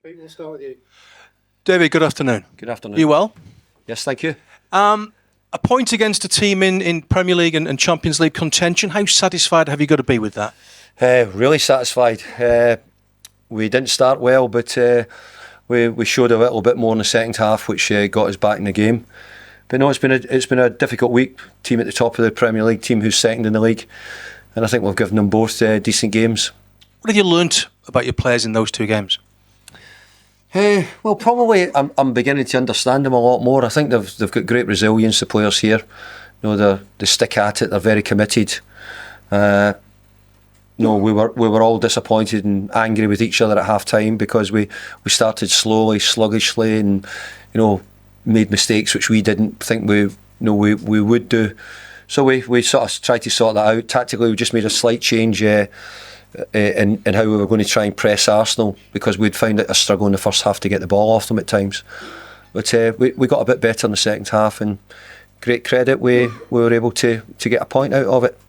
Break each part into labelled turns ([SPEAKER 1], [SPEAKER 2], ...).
[SPEAKER 1] Pete, we'll start with you.
[SPEAKER 2] David, good afternoon.
[SPEAKER 3] Good afternoon.
[SPEAKER 2] You well?
[SPEAKER 3] Yes, thank you.
[SPEAKER 2] A point against a team in Premier League and Champions League contention. How satisfied have you got to be with that?
[SPEAKER 3] Really satisfied. We didn't start well, but we showed a little bit more in the second half, which got us back in the game. But no, it's been a difficult week. Team at the top of the Premier League, team who's second in the league, and I think we've given them both decent games.
[SPEAKER 2] What have you learnt about your players in those two games?
[SPEAKER 3] Well, probably I'm beginning to understand them a lot more. I think they've got great resilience, the players here. You know, they stick at it. They're very committed. No, we were all disappointed and angry with each other at half time because we started slowly, sluggishly, and made mistakes which we didn't think we would do. So we sort of tried to sort that out. Tactically, we just made a slight change in how we were going to try and press Arsenal, because we'd found it a struggle in the first half to get the ball off them at times. But we got a bit better in the second half, and great credit, we were able to get a point out of it.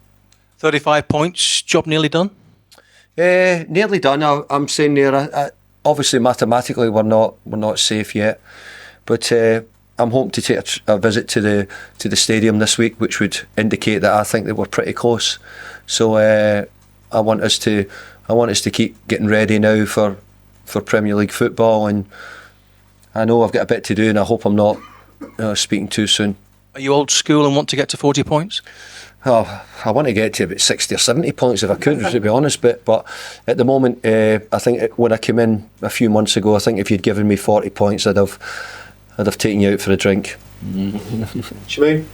[SPEAKER 2] 35 points, job nearly done?
[SPEAKER 3] Nearly done. I'm saying there. Obviously, mathematically, we're not safe yet, but I'm hoping to take a visit to the stadium this week, which would indicate that I think that we're pretty close. So I want us to keep getting ready now for Premier League football, and I know I've got a bit to do, and I hope I'm not speaking too soon.
[SPEAKER 2] Are you old school and want to get to 40 points?
[SPEAKER 3] Oh, I want to get to about 60 or 70 points if I could, to be honest. But at the moment, I think when I came in a few months ago, I think if you'd given me 40 points, I'd have taken you out for a drink.
[SPEAKER 1] Shemaine?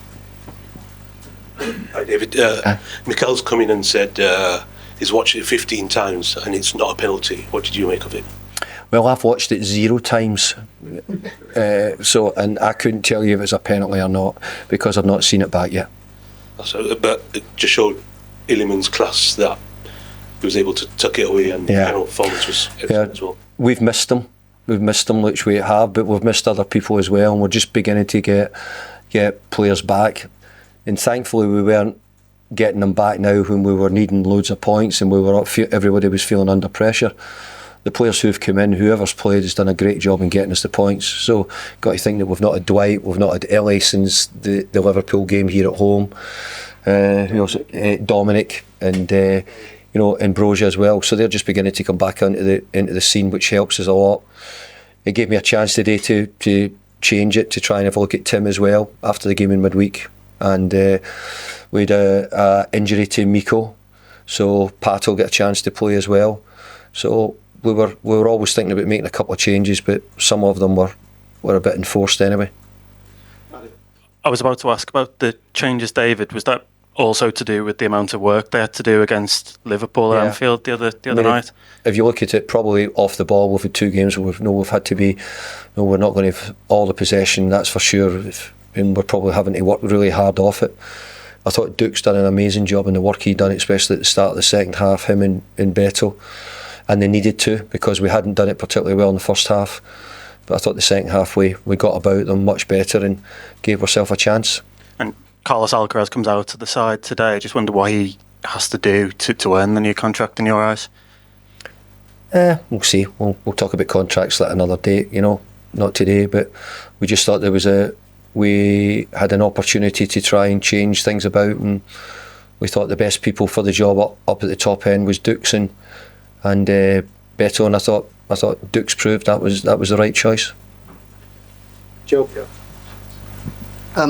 [SPEAKER 4] Hi, David. Mikel's come in and said he's watched it 15 times and it's not a penalty. What did you make of it?
[SPEAKER 3] Well, I've watched it 0 times, and I couldn't tell you if it's a penalty or not because I've not seen it back yet.
[SPEAKER 4] So, but it just showed Illiman's class that he was able to tuck it away, and performance was excellent as well. We've missed them,
[SPEAKER 3] which we have, but we've missed other people as well, and we're just beginning to get players back. And thankfully, we weren't getting them back now when we were needing loads of points, and everybody was feeling under pressure. The players who've come in, whoever's played, has done a great job in getting us the points. So, got to think that we've not had Dwight, we've not had Ellie since the Liverpool game here at home. Dominic and Ambrosia as well. So they're just beginning to come back into the scene, which helps us a lot. It gave me a chance today to change it, to try and have a look at Tim as well after the game in midweek. And we had a injury to Mikel, so Pat will get a chance to play as well. So we were always thinking about making a couple of changes, but some of them were a bit enforced anyway.
[SPEAKER 5] I was about to ask about the changes, David. Was that also to do with the amount of work they had to do against Liverpool at Anfield the other night? If
[SPEAKER 3] you look at it, probably off the ball, we've had 2 games where we've had to be. We're not going to have all the possession, that's for sure, and we're probably having to work really hard off it. I thought Duke's done an amazing job in the work he'd done, especially at the start of the second half, him and Beto. And they needed to, because we hadn't done it particularly well in the first half. But I thought the second half we got about them much better and gave ourselves a chance.
[SPEAKER 5] And Carlos Alcaraz comes out to the side today. I just wonder what he has to do to earn the new contract in your eyes.
[SPEAKER 3] We'll see. We'll talk about contracts at another date, not today. But we just thought we had an opportunity to try and change things about, and we thought the best people for the job up at the top end was Dukes and Beto, and I thought Dukes proved that was the right choice.
[SPEAKER 1] Joe.
[SPEAKER 6] Dwight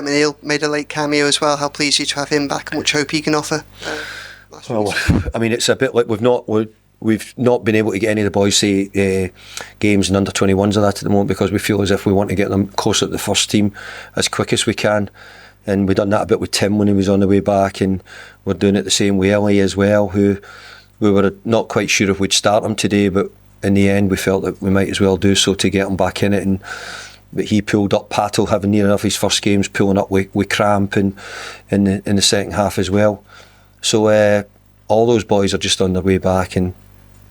[SPEAKER 6] McNeil made a late cameo as well. How pleased are you to have him back, and much hope he can offer?
[SPEAKER 3] Well, I mean, it's a bit like we've not been able to get any of the boys games and under 21s of that at the moment, because we feel as if we want to get them closer to the first team as quick as we can. And we've done that a bit with Tim when he was on the way back, and we're doing it the same with Ellie as well, who we were not quite sure if we'd start him today, but in the end we felt that we might as well do so to get him back in it. But he pulled up, Pato having near enough his first games, pulling up with cramp in the second half as well. So all those boys are just on their way back, and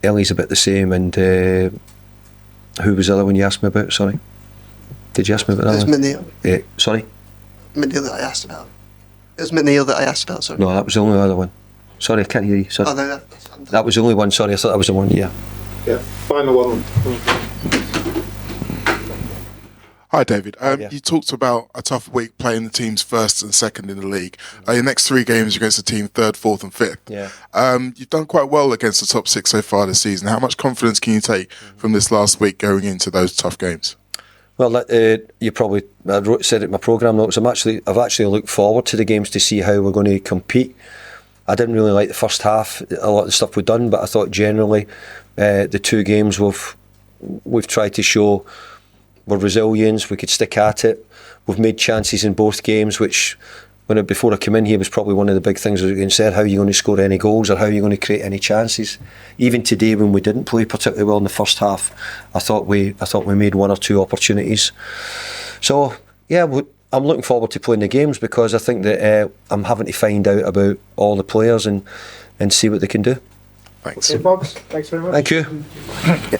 [SPEAKER 3] Ellie's a bit the same. And who was the other one you asked me about? Sorry, did you ask me about that?
[SPEAKER 6] It was McNeil.
[SPEAKER 3] Sorry?
[SPEAKER 6] McNeil that I asked about. It was McNeil that I asked about, sorry.
[SPEAKER 3] No, that was the only other one. Sorry, I can't hear you. Sorry.
[SPEAKER 6] Oh, no,
[SPEAKER 3] that was the only one, sorry, I thought that was the one, yeah.
[SPEAKER 1] Yeah, final one.
[SPEAKER 7] Hi, David. You talked about a tough week playing the teams first and second in the league. Your next 3 games are against the team third, fourth, and fifth.
[SPEAKER 3] Yeah.
[SPEAKER 7] You've done quite well against the top 6 so far this season. How much confidence can you take from this last week going into those tough games?
[SPEAKER 3] Well, you probably said it in my programme notes. I've actually looked forward to the games to see how we're going to compete. I didn't really like the first half, a lot of the stuff we've done, but I thought generally the 2 games we've tried to show we're resilience, we could stick at it. We've made chances in both games, which before I came in here was probably one of the big things that said, how are you going to score any goals or how are you going to create any chances? Even today when we didn't play particularly well in the first half, I thought we made 1 or 2 opportunities. So yeah, I'm looking forward to playing the games because I think that I'm having to find out about all the players and see what they can do.
[SPEAKER 7] Thanks.
[SPEAKER 1] Okay, Fox, thanks very much.
[SPEAKER 3] Thank you.